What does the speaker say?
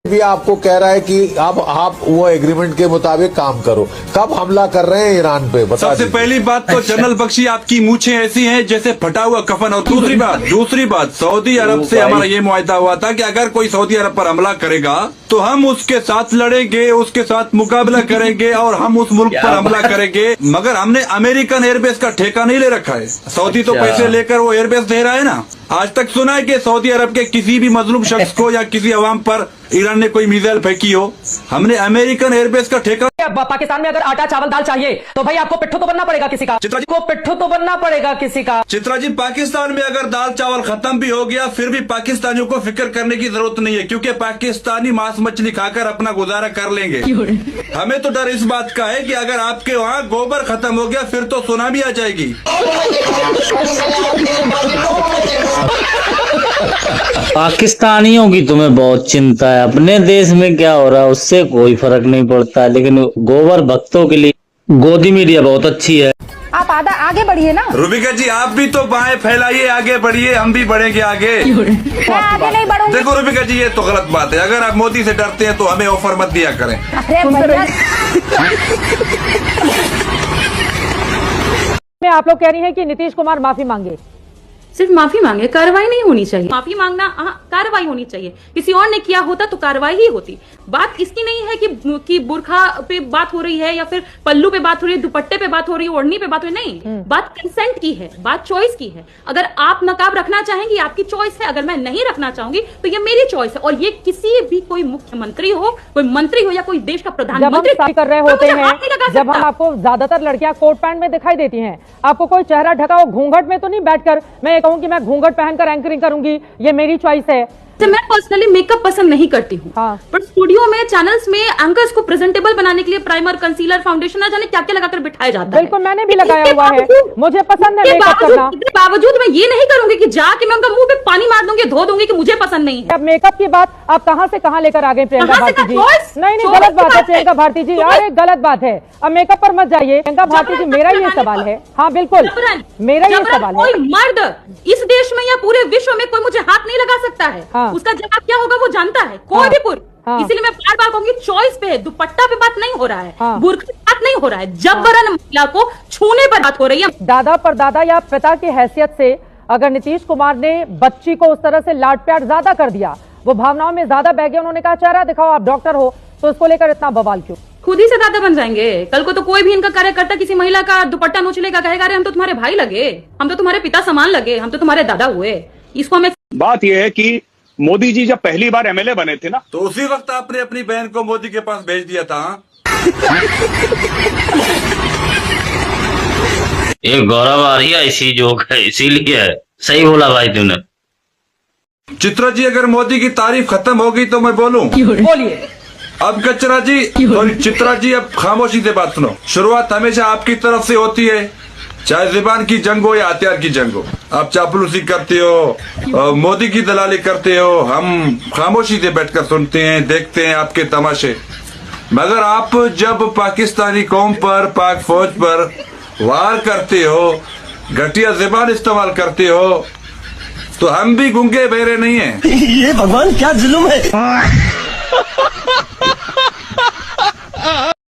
भी आपको कह रहा है कि अब आप वो एग्रीमेंट के मुताबिक काम करो। कब हमला कर रहे हैं ईरान पे बता सबसे पहली बात तो जनरल बख्शी आपकी मूछें ऐसी हैं जैसे फटा हुआ कफन। और दूसरी बात सऊदी अरब से हमारा ये मुआहदा हुआ था कि अगर कोई सऊदी अरब पर हमला करेगा तो हम उसके साथ लड़ेंगे, उसके साथ मुकाबला करेंगे और हम उस मुल्क पर हमला करेंगे। मगर हमने अमेरिकन एयरबेस का ठेका नहीं ले रखा है। सऊदी तो पैसे लेकर वो एयरबेस दे रहा है ना। आज तक सुना है कि सऊदी अरब के किसी भी मजलूम शख्स को या किसी अवाम पर ईरान ने कोई मिसाइल फेंकी हो। हमने अमेरिकन एयरबेस का ठेका। पाकिस्तान में अगर आटा चावल दाल चाहिए तो भाई आपको पिट्ठू तो बनना पड़ेगा किसी का। चित्रा जी को पिट्ठू तो बनना पड़ेगा किसी का। चित्रा जी पाकिस्तान में अगर दाल चावल खत्म भी हो गया फिर भी पाकिस्तानियों को फिक्र करने की जरूरत नहीं है, क्योंकि पाकिस्तानी मांस मछली खाकर अपना गुजारा कर लेंगे। हमें तो डर इस बात का है कि अगर आपके वहाँ गोबर खत्म हो गया फिर तो सुनामी आ जाएगी। पाकिस्तानियों की तुम्हें बहुत चिंता है, अपने देश में क्या हो रहा है उससे कोई फर्क नहीं पड़ता, लेकिन गोबर भक्तों के लिए गोदी मीडिया बहुत अच्छी है। आप आगे बढ़िए ना। रूबिका जी आप भी तो बाएं फैलाइए, आगे बढ़िए, हम भी बढ़ेंगे आगे। मैं आगे नहीं बढ़ूंगी। देखो रूबिका जी ये तो गलत बात है। अगर आप मोदी से डरते हैं तो हमें ऑफर मत दिया करें। आप लोग कह रही हैं कि नीतीश कुमार माफी मांगे। सिर्फ माफी मांगे, कार्रवाई नहीं होनी चाहिए। माफी मांगना कार्रवाई होनी चाहिए। किसी और ने किया होता तो कार्रवाई ही होती। बात इसकी नहीं है कि बुरखा पे बात हो रही है या फिर पल्लू पे बात हो रही है, दुपट्टे पे बात हो रही है, ओढ़नी पे बात हो रही है। नहीं, बात कंसेंट की है, बात चॉइस की है। अगर आप नकाब रखना चाहेंगी आपकी चॉइस है, अगर मैं नहीं रखना चाहूंगी तो ये मेरी चॉइस है। और ये किसी भी कोई मुख्यमंत्री हो, कोई मंत्री हो या कोई देश का प्रधानमंत्री कर रहे होते हैं, जब हम आपको ज्यादातर लड़कियां कोट पैंट में दिखाई देती हैं, आपको कोई चेहरा ढका हो, घूंघट में तो नहीं बैठकर मैं कहूं कि मैं घूंघट पहनकर एंकरिंग करूंगी, ये मेरी चॉइस है। तो मैं पर्सनली मेकअप पसंद नहीं करती हूँ, पर स्टूडियो में चैनल्स में एंकर्स को प्रेजेंटेबल बनाने के लिए प्राइमर, कंसीलर, फाउंडेशन ना जाने क्या क्या लगाकर बिठाया जाता है। बिल्कुल मैंने भी लगाया हुआ है, मुझे पसंद है मेकअप करना। बावजूद मैं ये नहीं करूंगी कि जाके मैं उनका मुंह पे पानी मार दूंगी, धो दूंगी कि मुझे पसंद नहीं है। अब मेकअप की बात आप कहां से कहां लेकर आ गए प्रियंका भारती जी? नहीं गलत बात है प्रियंका भारती जी, यार एक गलत बात है। अब मेकअप पर मत जाइए प्रियंका भारती जी, मेरा ये सवाल है। हाँ बिल्कुल मेरा ये सवाल है। कोई मर्द इस देश में या पूरे विश्व में कोई मुझे हाथ नहीं लगा सकता है। उसका जवाब क्या होगा वो जानता है, कोई भी पुरुष। इसलिए मैं बार बार कहूंगी चॉइस पे है। दुपट्टा पे बात नहीं हो रहा है, बुर्का पे बात नहीं हो रहा है, जबरन महिला को छूने पर बात हो रही है। दादा परदादा या पिता की हैसियत से अगर नीतीश कुमार ने बच्ची को उस तरह से लाड प्यार ज्यादा कर दिया, वो भावनाओं में ज्यादा बह गया, उन्होंने कहा चेहरा दिखाओ, आप डॉक्टर हो, तो उसको लेकर इतना बवाल क्यों? खुद ही से दादा बन जाएंगे। कल को तो कोई भी इनका कार्यकर्ता किसी महिला का दुपट्टा नोच लेगा, कहेगा अरे हम तो तुम्हारे भाई लगे, हम तो तुम्हारे पिता समान लगे, हम तो तुम्हारे दादा हुए। इसको हमें बात यह है कि मोदी जी जब पहली बार एमएलए बने थे ना, तो उसी वक्त आपने अपनी बहन को मोदी के पास भेज दिया था। ये गौरव आ रही है इसी जोक है, इसीलिए है। सही बोला भाई तूने। चित्रा जी अगर मोदी की तारीफ खत्म हो गई तो मैं बोलूं? बोलिए। अब कचरा जी सॉरी चित्रा जी अब खामोशी से बात सुनो। शुरुआत हमेशा आपकी तरफ से होती है, चाहे जुबान की जंग हो या हथियार की जंग हो। आप चापलूसी करते हो, मोदी की दलाली करते हो, हम खामोशी से बैठकर सुनते हैं, देखते हैं आपके तमाशे। मगर आप जब पाकिस्तानी कौम पर, पाक फौज पर वार करते हो, घटिया जुबान इस्तेमाल करते हो, तो हम भी गूंगे बहरे नहीं हैं। ये भगवान क्या जुल्म है।